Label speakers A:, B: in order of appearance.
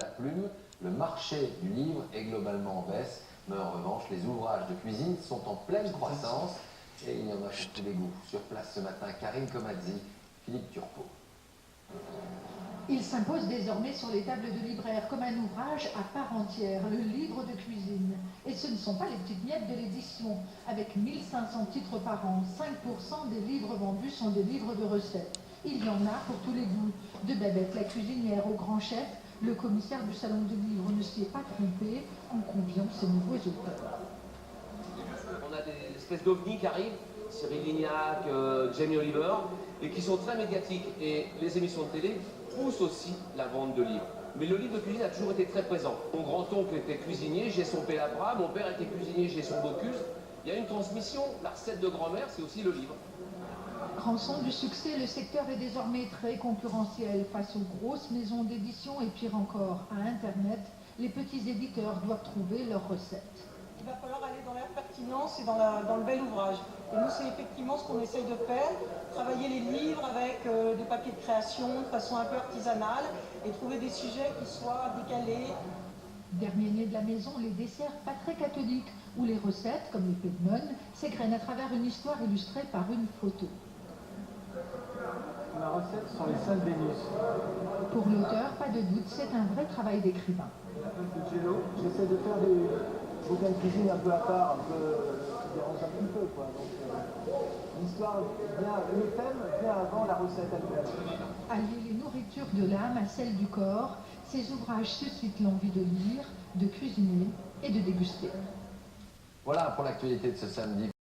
A: la plume, le marché du livre est globalement en baisse, mais en revanche, les ouvrages de cuisine sont en pleine croissance et il y en a pour tous les goûts. Sur place ce matin, Karine Comazzi, Philippe Turpot.
B: Il s'impose désormais sur les tables de libraires comme un ouvrage à part entière, le livre de cuisine. Et ce ne sont pas les petites miettes de l'édition. Avec 1500 titres par an, 5% des livres vendus sont des livres de recettes. Il y en a pour tous les goûts. De Babette la cuisinière au grand chef, le commissaire du salon de livres ne s'y est pas trompé en conviant ses nouveaux auteurs.
C: On a des espèces d'ovnis qui arrivent, Cyril Lignac, Jamie Oliver, et qui sont très médiatiques. Et les émissions de télé poussent aussi la vente de livres. Mais le livre de cuisine a toujours été très présent. Mon grand-oncle était cuisinier, j'ai son Pélabra, mon père était cuisinier, j'ai son Bocuse. Il y a une transmission, la recette de grand-mère, c'est aussi le livre.
B: Rançon du succès, le secteur est désormais très concurrentiel face aux grosses maisons d'édition et pire encore, à Internet, les petits éditeurs doivent trouver leurs recettes.
D: Il va falloir aller dans la pertinence et dans le bel ouvrage. Et nous, c'est effectivement ce qu'on essaye de faire, travailler les livres avec des papiers de création de façon un peu artisanale et trouver des sujets qui soient décalés.
B: Dernier né de la maison, les desserts pas très catholiques, où les recettes, comme les pegmon, s'égrènent à travers une histoire illustrée par une photo.
E: Ma recette sont les salles Vénus.
B: Pour l'auteur, pas de doute, c'est un vrai travail d'écrivain.
E: Un peu de jello. J'essaie de faire des bouquins de cuisine un peu à part, un peu qui dérangent un petit peu, quoi. Donc l'histoire vient, le thème vient avant la recette elle-même.
B: Allier les nourritures de l'âme à celles du corps, ces ouvrages suscitent l'envie de lire, de cuisiner et de déguster.
A: Voilà pour l'actualité de ce samedi.